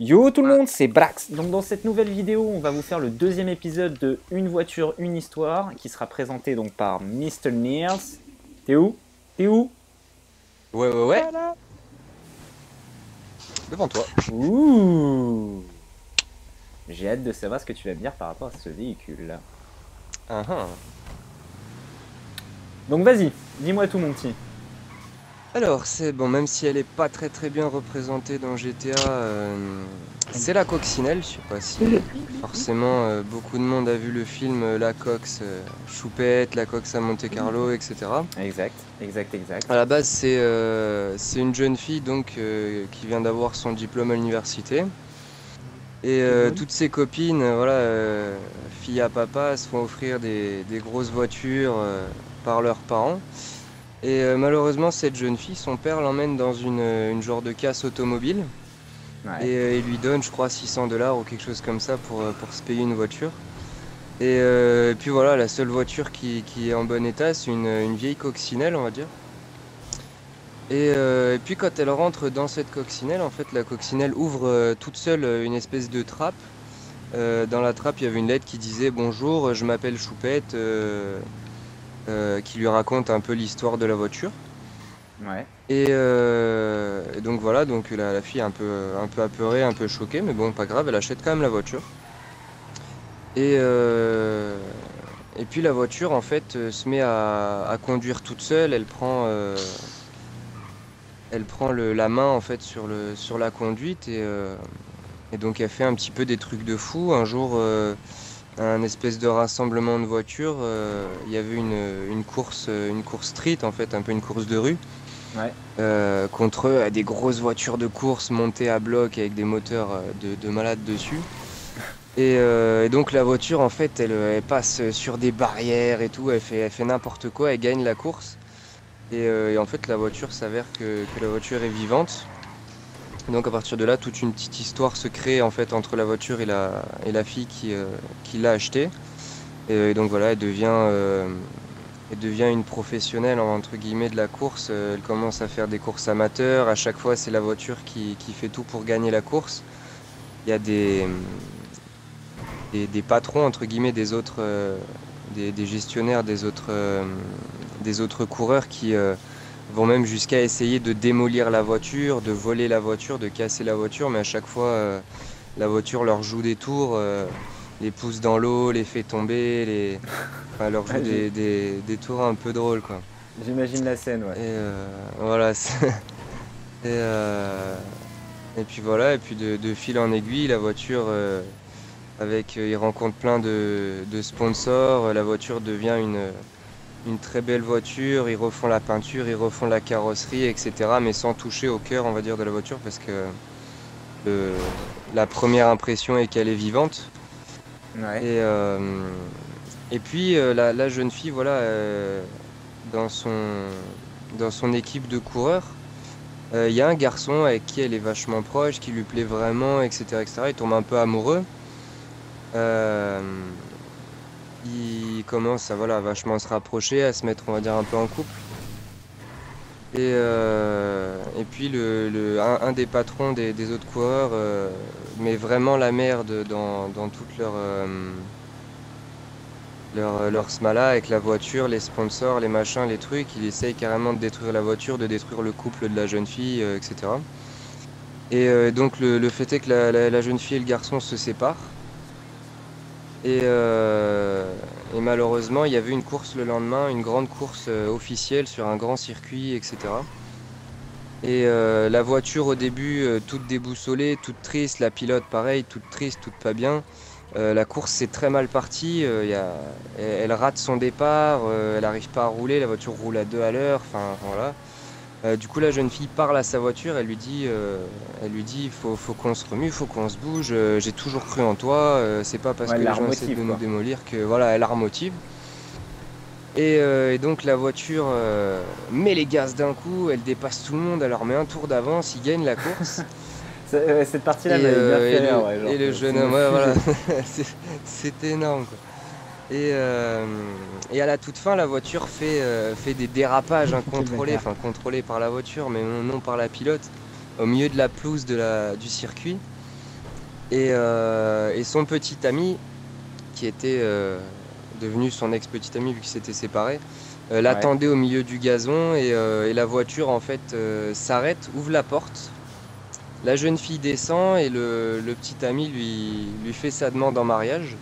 Yo tout le monde, c'est Brax. Donc dans cette nouvelle vidéo, on va vous faire le deuxième épisode de Une voiture, une histoire, qui sera présenté donc par Mr. Niels. T'es où? T'es où? Ouais. Voilà. Devant toi. Ouh. J'ai hâte de savoir ce que tu vas me dire par rapport à ce véhicule. Ah ah. Donc vas-y, dis-moi tout mon petit. Alors, c'est bon, même si elle est pas très bien représentée dans GTA, c'est la coccinelle. Je sais pas si forcément beaucoup de monde a vu le film La Cox, Choupette, La Cox à Monte Carlo, etc. Exact. À la base, c'est une jeune fille donc qui vient d'avoir son diplôme à l'université. Et toutes ses copines, filles à papa, se font offrir des grosses voitures par leurs parents. Et malheureusement, cette jeune fille, son père l'emmène dans une genre de casse automobile. Ouais. Et il lui donne, je crois, $600 ou quelque chose comme ça pour se payer une voiture. Et puis voilà, la seule voiture qui est en bon état, c'est une vieille coccinelle, on va dire. Et puis quand elle rentre dans cette coccinelle, en fait, la coccinelle ouvre toute seule une espèce de trappe. Dans la trappe, il y avait une lettre qui disait « Bonjour, je m'appelle Choupette », qui lui raconte un peu l'histoire de la voiture. Ouais. Et donc voilà, donc la fille est un peu apeurée, un peu choquée, mais bon, pas grave, elle achète quand même la voiture. Et puis la voiture, en fait, se met à conduire toute seule. Elle prend la main, en fait, sur la conduite. Et donc elle fait un petit peu des trucs de fou. Un jour, un espèce de rassemblement de voitures, il y avait une course street, en fait, un peu une course de rue. Ouais. Contre des grosses voitures de course montées à bloc avec des moteurs de malades dessus. Et donc la voiture, en fait, elle passe sur des barrières et tout, elle fait n'importe quoi, elle gagne la course. Et en fait, la voiture s'avère que la voiture est vivante. Et donc à partir de là, toute une petite histoire se crée en fait entre la voiture et la fille qui l'a achetée. Et donc voilà, elle devient une professionnelle entre guillemets de la course. Elle commence à faire des courses amateurs. À chaque fois, c'est la voiture qui fait tout pour gagner la course. Il y a des patrons entre guillemets des autres, des gestionnaires des autres coureurs qui vont même jusqu'à essayer de démolir la voiture, de voler la voiture, de casser la voiture. Mais à chaque fois, la voiture leur joue des tours. Les pousse dans l'eau, les fait tomber, enfin, leur joue des tours un peu drôles, quoi. J'imagine la scène, ouais. Et voilà. Et, et puis voilà, et puis de fil en aiguille, la voiture, ils rencontrent plein de sponsors, la voiture devient une très belle voiture, ils refont la peinture, ils refont la carrosserie, etc. Mais sans toucher au cœur, on va dire, de la voiture, parce que la première impression est qu'elle est vivante. Ouais. Et puis la jeune fille, voilà, dans son équipe de coureurs, il y a un garçon avec qui elle est vachement proche, qui lui plaît vraiment, etc., etc. Il tombe un peu amoureux. Il commence à vachement se rapprocher, à se mettre, on va dire, un peu en couple. Et puis un des patrons des autres coureurs met vraiment la merde dans toute leur smala avec la voiture, les sponsors, les machins, les trucs. Il essaye carrément de détruire la voiture, de détruire le couple de la jeune fille, etc. Et donc le fait est que la jeune fille et le garçon se séparent. Et malheureusement, il y avait une course le lendemain, une grande course officielle sur un grand circuit, etc. Et la voiture au début, toute déboussolée, toute triste, la pilote pareil, toute triste, toute pas bien. La course c'est très mal partie, elle rate son départ, elle n'arrive pas à rouler, la voiture roule à 2 à l'heure, enfin voilà. Du coup la jeune fille parle à sa voiture, elle lui dit faut qu'on se remue, faut qu'on se bouge, j'ai toujours cru en toi, c'est pas parce Ouais, que elle la les gens essaient de remotive, nous quoi. démolir que voilà, elle la remotive. Et donc la voiture met les gaz d'un coup, elle dépasse tout le monde, elle leur met un tour d'avance, ils gagnent la course. Cette partie-là m'avait bien fait rire, ouais. Genre, Et le c'est jeune une homme, ouais, voilà, fusée. c'est énorme, quoi. Et à la toute fin, la voiture fait des dérapages Quel incontrôlés, bâtard. enfin contrôlés par la voiture, mais non par la pilote, au milieu de la pelouse du circuit. Et son petit ami, qui était devenu son ex-petit ami vu qu'ils s'étaient séparés, l'attendait au milieu du gazon et la voiture en fait s'arrête, ouvre la porte. La jeune fille descend et le petit ami lui fait sa demande en mariage.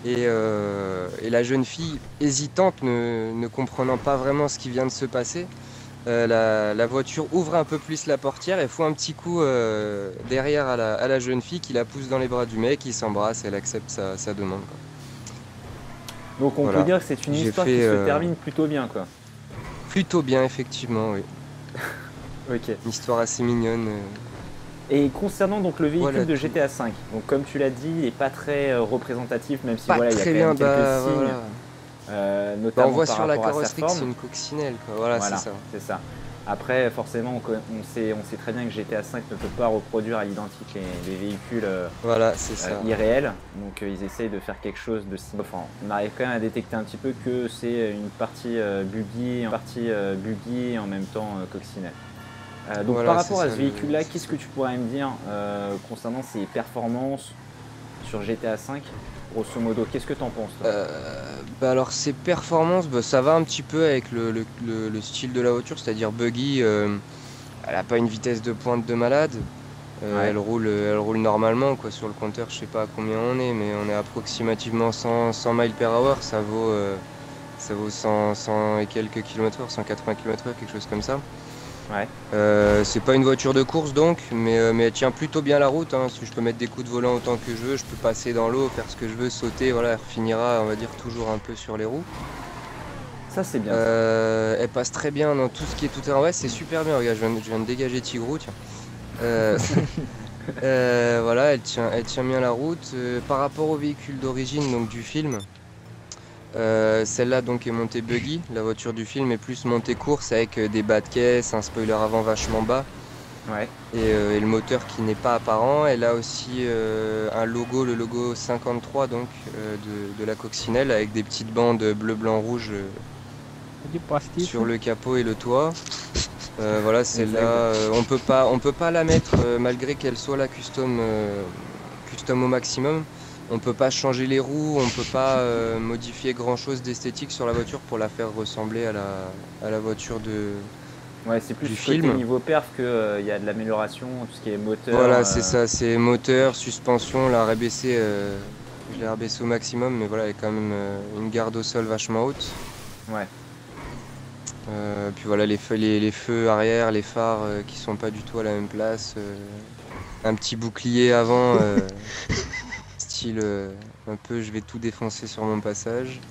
Et la jeune fille, hésitante, ne comprenant pas vraiment ce qui vient de se passer, la voiture ouvre un peu plus la portière et fout un petit coup derrière à la jeune fille qui la pousse dans les bras du mec, ils s'embrassent, elle accepte sa demande, quoi. Donc on Voilà. peut dire que c'est une histoire qui se termine plutôt bien, quoi. Plutôt bien, effectivement, oui. Ok. Une histoire assez mignonne. Et concernant donc le véhicule Voilà de tout. GTA V, donc comme tu l'as dit, il n'est pas très représentatif, même si Pas voilà, il y a très quand bien, même quelques bah signes, voilà. notamment On voit par sur la rapport à sa carrosserie que forme. c'est une coccinelle, quoi. Voilà, Voilà, c'est ça. c'est ça. Après, forcément, on sait très bien que GTA V ne peut pas reproduire à l'identique les véhicules Voilà, c'est ça. irréels. Donc ils essayent de faire quelque chose de similaire. Enfin, on arrive quand même à détecter un petit peu que c'est une partie buggy, et en même temps coccinelle. Donc Voilà, par rapport à ça, ce véhicule-là, qu'est-ce que tu pourrais me dire concernant ses performances sur GTA V? Grosso modo, qu'est-ce que tu en penses, toi? Bah alors ses performances, bah, ça va un petit peu avec le style de la voiture, c'est-à-dire buggy. Elle a pas une vitesse de pointe de malade. Ouais. Elle roule normalement, quoi. Sur le compteur, je sais pas à combien on est, mais on est approximativement 100 miles per hour. Ça vaut 100 et quelques kilomètres/heure, 180 km/h, quelque chose comme ça. Ouais. C'est pas une voiture de course donc, mais elle tient plutôt bien la route, hein. Si je peux mettre des coups de volant autant que je veux, je peux passer dans l'eau, faire ce que je veux, sauter, voilà, elle finira, on va dire, toujours un peu sur les roues. Ça, c'est bien. Elle passe très bien dans tout ce qui est tout terrain. Ouais, c'est super bien, regarde, je viens de dégager Tigrou, tiens. Voilà, elle tient bien la route. Par rapport au véhicule d'origine, donc du film, celle-là donc est montée buggy. La voiture du film est plus montée course avec des bas de caisse, un spoiler avant vachement bas. Ouais. Et le moteur qui n'est pas apparent. Elle a aussi un logo, le logo 53 donc de la coccinelle avec des petites bandes bleu, blanc, rouge sur le capot et le toit. Voilà, celle-là, on peut pas la mettre malgré qu'elle soit la custom au maximum. On peut pas changer les roues, on peut pas modifier grand chose d'esthétique sur la voiture pour la faire ressembler à la voiture Ouais, c'est plus du côté film. niveau perf qu'il y a de l'amélioration, tout ce qui est moteur. Voilà, c'est ça, c'est moteur, suspension, la rabaissé, je l'ai rabaissé au maximum, mais voilà, il y a quand même une garde au sol vachement haute. Ouais. Puis voilà, les feux arrière, les phares qui sont pas du tout à la même place. Un petit bouclier avant, style un peu je vais tout défoncer sur mon passage.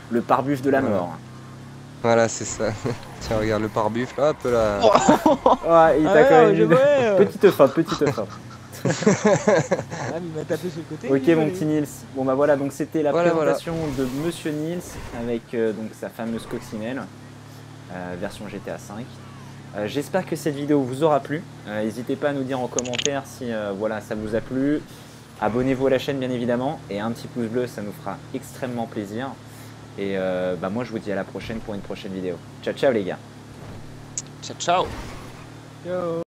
Le pare-buf de la Voilà. mort. Voilà, c'est ça. Tiens, regarde le pare-buffle, hop là. Ouais, il t'a quand même une petite feinte. Ah, mais il m'a tapé sur le côté. Ok, mon petit Nils. Bon bah voilà, donc c'était la Voilà, présentation de Monsieur Nils avec donc sa fameuse coccinelle version GTA V. J'espère que cette vidéo vous aura plu. N'hésitez pas à nous dire en commentaire si voilà, ça vous a plu. Abonnez-vous à la chaîne bien évidemment et un petit pouce bleu, ça nous fera extrêmement plaisir. Et bah moi je vous dis à la prochaine pour une prochaine vidéo. Ciao ciao les gars. Ciao, ciao. Yo.